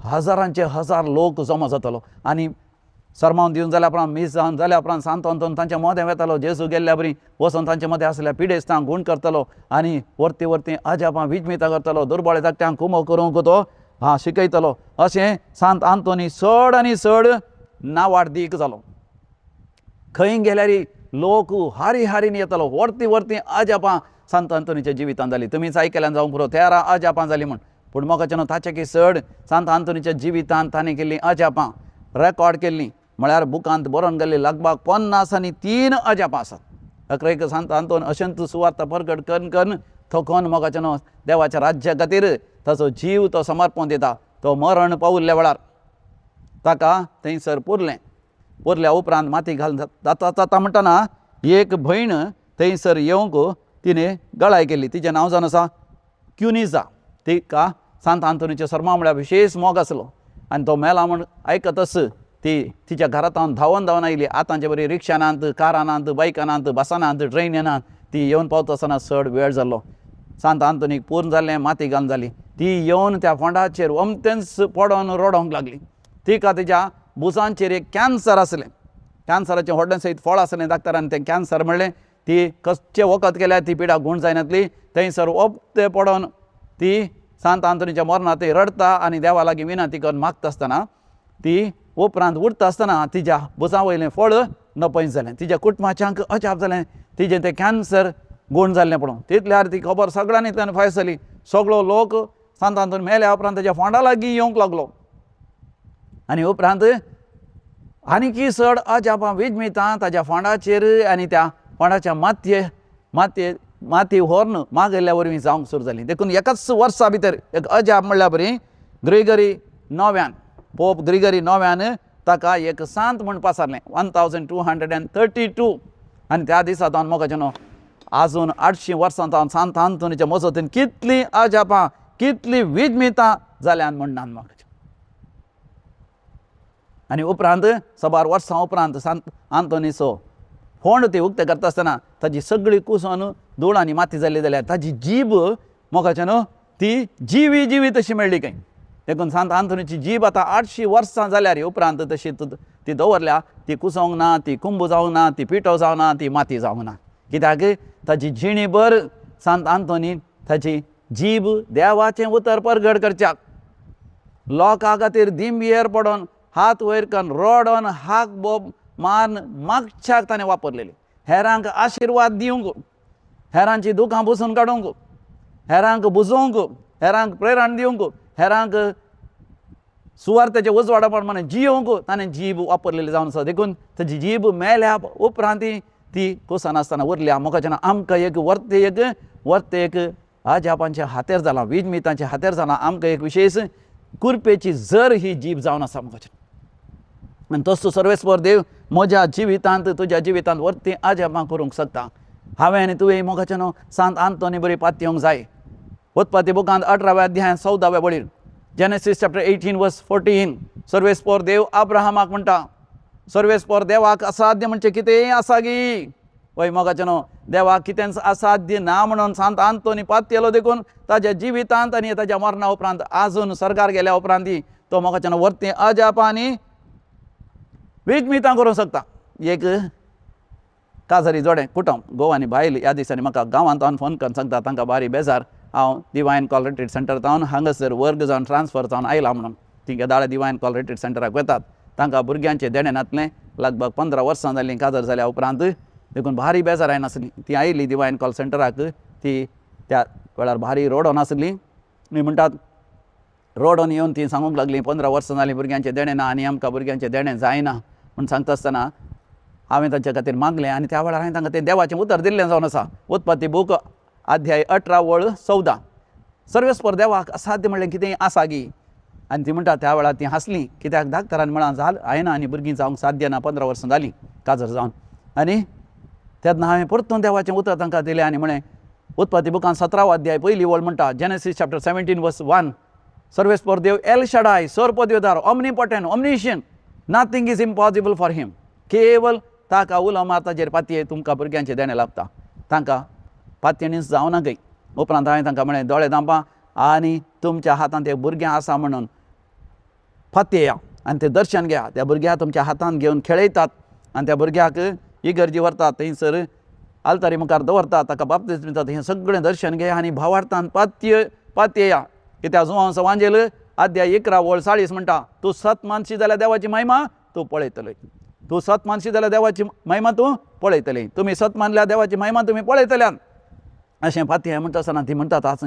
हजारांचे हजार लोक जमा जातालो आनी सरमाव दिवन जाल्या उपरांत मीस जावन जाल्या उपरांत सांत आंतोन तांच्या मदें वेतालो जेजू गेल्ल्या बरी वचून तांचे मदें आसल्या पिडेस्तांक गूण करतालो आनी वर्ती अजापां विजमितां करतालो दुर्बळे धाकट्यांक कुमो करूंक तो शिकयतालो अशें सांत आंतोनी चड आनी चड नांवाडीक जालो खंय गेल्यार लोक हारीन येतालो वर्ती अजापां सांत आंतोनीच्या जिवितांत जाली तुमीच आयकल्यान जावंक पुरो 13 अजापां जालीं म्हण पूण म्हाका ताचे चड सांत आंतोनीच्या जिवितांत ताणें केल्लीं अजापां रेकॉर्ड केल्लीं म्हळ्यार बुकांत बरोवन गेल्लीं लगभग 50 आनी 3 अजापां आसात अकरेक सांत आंतोन अशेंत सुवार्ता परगट करून थकोन मोगाच्यान देवाच्या राज्या खातीर ताचो जीव तो समर्पण दिता तो मरण पावल्ल्या वेळार ताका थंयसर पुरल्या उपरांत माती घालून जाता म्हणटना एक भयण थंयसर येवंक तिणें गळाय केली तिचें नांव जावन आसा क्युनिजा तिका सांत आंतोनीचे सरमाव म्हळ्यार विशेष मोग आसलो आनी तो मेला म्हूण आयकतच ती तिच्या घरांत धांवन आयली आतांचे बरी रिक्षानांत कारानांत बायकानांत बसानांत ट्रेनांत ती येवन पावता आसतना चड वेळ जाल्लो सांत आंतोनीक पूर्ण जाल्लें माती घालून जाली ती येवन त्या फोंडाचेर अमतेंच पडोन रडोंक लागली तिका तिच्या बुजांचेर एक कॅन्सर आसलें कॅन्सराचें व्हडलें सयत फळ आसलें डाक्टरान तें कॅन्सर म्हणलें ती कसचे वखद केल्यार ती पिडा गूण जायनातली थंयसर ओपते पडोन ती सांत आंतोनीच्या मरणांत थंय रडता आनी देवा लागीं विनंती करून मागता आसतना ती उपरांत उरता आसतना तिच्या बुजां वयलें फळ नपयस जालें तिच्या कुटुंबाच्यांक अजाप जालें तिचें तें कॅन्सर गूण जाल्लें पळोवन तितल्यार ती खबर सगळ्यांनीतल्यान फायस जाली सगळो लोक सांत आंतोन मेल्या उपरांत ताच्या फोंडा लागीं येवंक लागलो आनी उपरांत आनीकी चड अजापां विजमितां ताच्या फोंडाचेर आनी त्या फोंडाच्या माती व्हरून मागयल्ल्या वरवीं जावंक सुरू जाली देखून एकाच वर्सा भितर एक अजाप म्हणल्या बरी ग्रिगरी 9व्यान पोप ग्रिगरी 9व्यान ताका एक सांत म्हूण पासारलें 1232 आनी त्या दिसा म्हाका आजून 800 वर्सां जावन सांत आंतोनीच्या मजतीन कितली अजापां कितली विजमितां जाल्यान म्हणनान म्हाका. आनी उपरांत 100 वर्सां उपरांत सांत आंतोनीचो फोंड ती उक्ते करता आसतना ताजी सगळी कुसोन धूळ आनी माती जाल्ली जाल्यार ताजी जीब मोगाचें न्हू ती जिवी तशी मेळ्ळी खंय. देखून सांत आंतोनीची जीब आतां 800 वर्सां जाल्यार उपरांत तशी ती दवरल्या. ती कुसोंक ना, ती कुंभ जावंक ना, ती पिठो जावंक ना, ती माती जावंक ना. कित्याक ताजी जिणीभर सांत आंतोनी ताची जीब देवाचें उतर परगट करच्याक लोकां खातीर दिंबयेर पडोन हात वयर करून रोडोन हाक बोब मान मागच्याक ताणें वापरलेली. हेरांक आशिर्वाद दिवंक, हेरांची दुखां पुसून काडूंक, हेरांक बुजोवंक, हेरांक प्रेरण दिवंक, हेरांक सुवार्थेचे उजवाडा प्रमाणे जियोवंक ताणें जीब वापरलेली जावन आसा. देखून ताची जीब मेल्या उपरांत ती कुसनासतना उरल्या. मोगाचें आमकां एक वर्ते एक अजापांचें हातेर जालां, विजमितांचें हातेर जालां. आमकां एक विशेश कुरपेची जर ही जीब जावन आसा मोगाचें. आनी तसो सर्वेस्पर देव म्हज्या जिवितांत तुज्या जिवितांत वर्ती अजापां करूंक शकता. हांवें आनी तुवें मोगाचें न्हू सांत आंतोनी बरी पातयेवंक जाय. उत्पत्ती बुकांत 18व्या अध्यायान 14व्या बळीर जेनेसीस चॅप्टर 18 वर्स 14 सर्वेस्पर देव अब्राहमाक म्हणटा, सर्वेस्पर देवाक असाध्य म्हणचे कितेंय आसा गी. वय मोगाचें न्हू देवाक कितेंच असाध्य ना म्हणून सांत आंतोनी पातयेलो. देखून ताज्या जिवितांत आनी ताज्या मरणा उपरांत आजून सरकार गेल्या उपरांत तो मोगाचें न्हू वर्ती अजापां आनी विजमितां करूंक शकता. एक काजारी जोडें कुटुंब घोव आनी बायल ह्या दिसांनी म्हाका गांवांत हांव फोन करून सांगता तांकां बारी बेजार हांव डिवायन कॉल रिट्रीट सेंटर जावन हांगासर वर्ग जावन ट्रान्सफर जावन आयला म्हणून. ती केदाळे डिवायन कॉल रिट्रीट सेंटराक वतात. तांकां भुरग्यांचे देणें नातलें लगभग 15 वर्सां जालीं काजार जाल्या उपरांत. देखून भारी बेजार आयनासली. ती आयली डिवायन कॉल सेंटराक. ती त्या वेळार भारी रोडोन आसली. म्हणटात रोडोन येवन ती सांगूंक लागली 15 वर्सां जालीं भुरग्यांचें देणें ना आनी आमकां भुरग्यांचें देणें जायना म्हूण सांगता आसतना हांवें तांचे खातीर मागलें. आनी त्या वेळार हांवें तांकां तें देवाचें उतर दिल्लें जावन आसा. उत्पत्ती बूक अध्याय 18 वळ 14 सर्वेस्पर देवाक असाध्य म्हणलें कितेंय आसा गी. आनी ती म्हणटा त्या वेळार ती हांसली. कित्याक धाकटरान म्हळां जायना आनी भुरगीं जावंक साध्य ना 15 वर्सां जालीं काजर जावन. आनी तेन्ना हांवें परतून देवाचें उतर तांकां दिलें आनी म्हळें उत्पत्ती बुकांत 17 अध्याय पयली वळ म्हणटा जेनेसीस चॅप्टर 17 वर्स 1 सर्वेस्पर देव एल शडाय सर्पदेवदार ऑमनीपोटेंट ऑमनिशियंट nothing is impossible for him. केवल ताका उलो माताचेर पातये तुमकां भुरग्यांचें देणें लागता. तांकां पातयेनीच जावना खंय. उपरांत हांवें तांकां म्हळें दोळे धांपा आनी तुमच्या हातांत एक भुरगें आसा म्हणून फातयेया आनी तें दर्शन घेया. त्या भुरग्याक तुमच्या हातांत घेवन खेळयतात आनी त्या भुरग्याक इगर्जी व्हरतात. थंयसर आल्तारी मुखार दवरतात, ताका बाप्तीस्म दितात. हें सगळें दर्शन घेया आनी भावार्थान पातयेया. कित्याक जुवांव वांजेल अध्याय 11 वळ 40 म्हणटा तूं सत मानशी जाल्यार देवाची महिमा तूं पळयतलें. तूं सत मानशी जाल्यार देवाची महिमा तूं पळयतलें. तुमी सत मानल्यार देवाची महिमा तुमी पळयतल्यान अशें पातयेया म्हणटा आसतना ती म्हणटात आज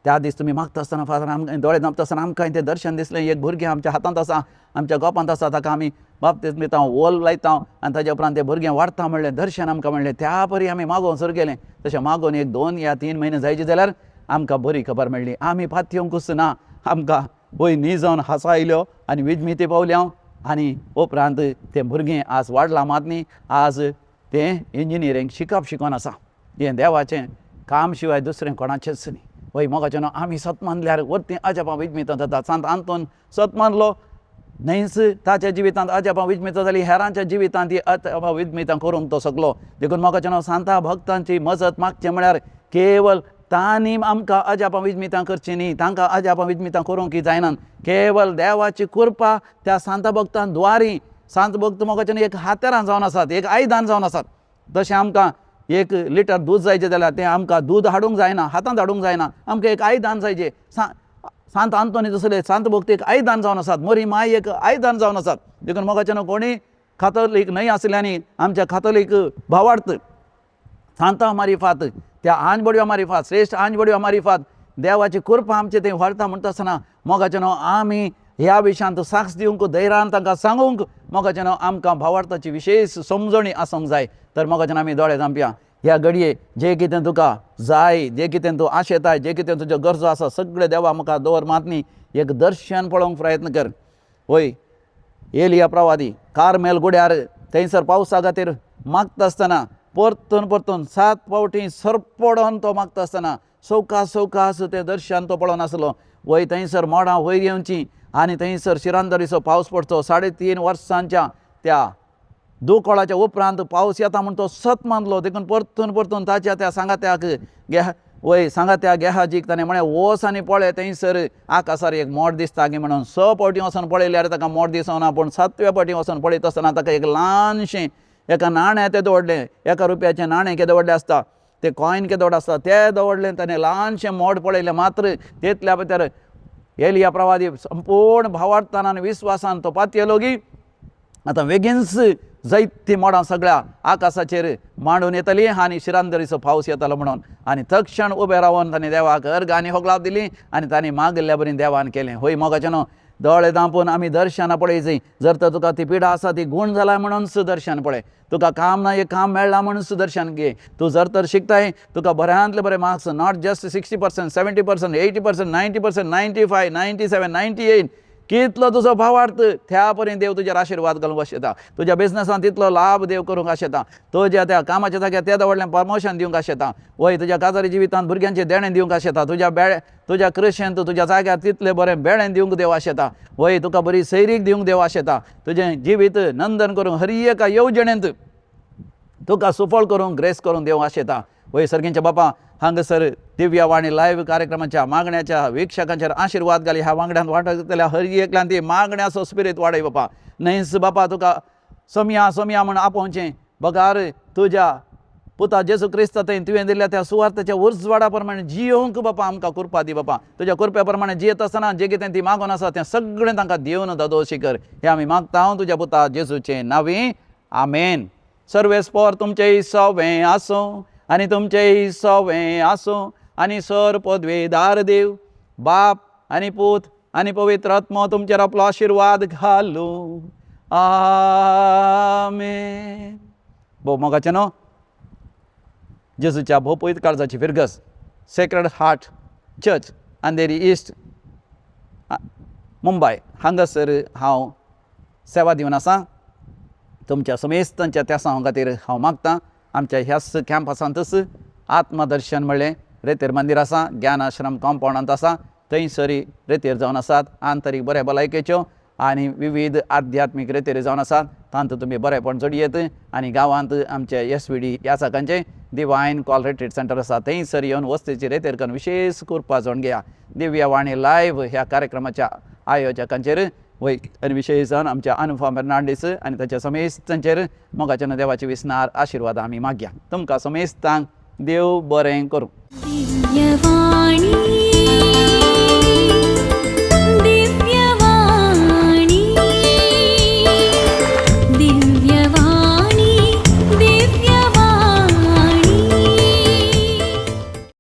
त्या दीस तुमी मागता आसतना फादर आमकां दोळे धांपता आसतना आमकां तें दर्शन दिसलें. एक भुरगें आमच्या हातांत आसा, आमच्या गोपांत आसा, ताका आमी बाप्तीस्म दिता, ओल लायता आनी ताज्या उपरांत तें भुरगें वाडटा म्हणलें दर्शन आमकां म्हणलें. त्या परी आमी मागोवन सुरू केलें. तशें मागोवन 1, 2 या 3 म्हयने जायचे जाल्यार आमकां बरी खबर मेळ्ळी. आमी पातयेवंकूच ना. आमकां पळय न्ही जावन हांसो आयल्यो आनी विजमिती पावल्या आनी उपरांत तें भुरगें आज वाडलां मात न्ही आज तें इंजिनियरींग शिकोन आसा. हें देवाचें काम शिवाय दुसरें कोणाचेंच न्ही. वय मोगाचें न्हू आमी सत मानल्यार वर्ती अजापां विजमितां जाता. सांत आंतोन सत मानलो न्हयच ताच्या जिवितांत अजापां विजमितां जालीं. हेरांच्या जिवितांत ती अजापां विजमितां करूंक तो शकलो. देखून मोगाचें न्हू सांता भक्तांची मजत मागचें म्हळ्यार केवल तांणी आमकां अजापां विजमितां करचीं न्ही, तांकां अजापां विजमितां करूंक जायना. केवल देवाची कृपा त्या सांत भक्तां द्वारी. सांत भक्त मोगाचें न्ही एक हातेरान जावन आसात, एक आयदान जावन आसात. जशें आमकां 1 लिटर दूद जायचें जाल्यार तें आमकां दूद हाडूंक जायना, हातांत हाडूंक जायना. आमकां एक आयदान जायचें. सांत आंतोनी तसले सांत भक्त एक आयदान जावन आसात. मरी माय एक आयदान जावन आसात. देखून मोगाचें न्हू कोणी कातोलीक न्हय आसल्यांनी आमच्या कातोलीक भावार्थ सांता मारिफात त्या आंजबडव्या मारिफात श्रेश्ठ आंजबडव्या मारिफात देवाची कृपा आमचे थंय व्हरता म्हणटा आसतना मोगाचें न्हू आमी ह्या विशयांत साक्ष दिवंक धैर्यान तांकां सांगूंक मोगाचें न्हू आमकां भावार्थाची विशेश समजणी आसूंक जाय. तर मोगाचें आमी दोळे धांपया. ह्या घडये जे कितें तुका जाय, जे कितें तूं आशेताय, जे कितें तुज्यो गरजो आसा सगळे देवा मुखार दवर मात न्ही एक दर्शन पळोवंक प्रयत्न कर. वय एलिया प्रवादी कार्मेल गुड्यार थंयसर पावसा खातीर मागता आसतना परतून परतून 7 फावटी सरपडोन तो मागता आसतना सवकास तें दर्शन तो पळोवन आसलो. वय थंयसर मोडां वयर येवची आनी थंयसर शिरांदरीचो पावस पडचो. 3.5 वर्सांच्या त्या दुकोळाच्या उपरांत पावस येता म्हूण तो सत मानलो. देखून परतून परतून ताच्या त्या सांगात्याक वय सांगात्या गेहाजीक ताणें म्हळें वच आनी पळय थंयसर आकाशार एक मोड दिसता गे म्हणून. 6 फावटी वचोन पळयल्यार ताका मोड दिसना, पूण 7व्या फावटी वचोन पळयत आसतना ताका एक ल्हानशें एका नाणें तें दवरलें. 1 रुपयाचें नाणें केदें दवरलें आसता, तें कॉयन केदें आसता तें दवरलें. ताणें ल्हानशें मोड पळयलें. मात्र तितल्या भितर एलिया प्रवादी संपूर्ण भावार्थान आनी विस्वासान तो पातयेलो गी आतां बेगीनच जायतीं मोडां सगळ्या आकाशाचेर मांडून येतली आनी शिरांदरीचो पावस येतलो म्हणून. आनी तक्षण उबें रावन ताणें देवाक अर्घ आनी होगलाप दिली आनी ताणें मागल्या बरी देवान केलें. होय मोगाचें न्हू, दोळे धांपून आमी दर्शनां पळय. जर तर तुका ती पिडा आसा ती गूण जाला म्हणून सुदर्शन पळय. तुका काम ना एक काम मेळ्ळां म्हणून सुदर्शन घे. तूं जर तर शिकताय तुका बऱ्यांतले बरे मार्क्स, नॉट जस्ट 60%, 70%, 80%, 90%, 95, 97, 98 कितलो तुजो भावार्थ त्या पर्यंत देव तुज्यार आशिर्वाद घालूंक आशेता. तुज्या बिझनसान तितलो लाभ देव करूंक आशेता. तुज्या त्या कामाच्या जाग्यार त्या व्हडलें प्रमोशन दिवंक आशेता. वय तुज्या काजारी जिवितांत भुरग्यांचें देणें दिवंक आशेता. तुज्या कृशेंत तुज्या जाग्यार तितलें बरें बेळें दिवंक देव आशेता. वय तुका बरी सैरीक दिवंक देव आशेता. तुजें जिवीत नंदन करूंक हर एका येवजणेंत तुका सुफळ करूंक ग्रेस करूंक देव आशेता. वय सर्गींच्या बापा हांगासर दिव्य वाणी लायव्ह कार्यक्रमाच्या मागण्याच्या वीक्षकांचेर आशिर्वाद घाली. ह्या वांगड्यांत वांटत जाल्यार हर एकल्यान ती मागण्याचो स्पिरीट वाडय बापा. न्हयच बापा तुका सोम्या म्हूण आपोवचें. बगार तुज्या पुता जेजू क्रिस्त थंय तुवें दिल्ल्या त्या सुवार्थाच्या उर्जवाडा प्रमाणे जियोंक बापा आमकां कृपा दी बापा. तुज्या कृपे प्रमाणे जियेत आसतना जें कितें ती मागून आसा तें सगळें तांकां दिवन दोशी कर. हें आमी मागता हांव तुज्या पुता जेजूचें नांवी. आमेन. सर्वेस्पोर तुमचें सवें आसूं आनी तुमचें सवें आसूं आनी सर पदवेदार देव बाप आनी पूत आनी पवित्र आत्मो तुमचेर आपलो आशिर्वाद घालूं. आमेन. भोव मोगाचें न्हू. जेजूच्या भोव पयत काळजाची फिरगस सेक्रेड हार्ट चर्च अंधेरी ईस्ट मुंबय हांगासर हांव सेवा दिवन आसां. तुमच्या समेस्तांच्या त्या सांग खातीर हांव मागतां. आमच्या ह्याच कॅम्पसांतच आत्मदर्शन म्हणलें रेतेर मंदिर आसा, ज्ञान आश्रम कॉम्पाउंडांत आसा. थंयसरी रेतेर जावन आसात. आंतरीक बऱ्या भलायकेच्यो आनी विविध आध्यात्मीक रेतेर जावन आसात. तांत तुमी बरेपण जोडयेत. आनी गांवांत आमच्या SVD याचकांचें डिवायन कॉल रिट्रीट सेंटर आसा. थंयसर येवन वस्तेची रेतेर करून विशेष कृपा जोडून घेया. दिव्य वाणी लायव्ह ह्या कार्यक्रमाच्या आयोजकांचेर वय आनी विशेशान आमच्या अनुभव फर्नांडीस आनी ताच्या समेस्तांचेर मोगाच्या देवाचे विस्नार आशिर्वाद आमी मागया. तुमकां समेस्तांक देव बरें करूं. दिव्य वाणी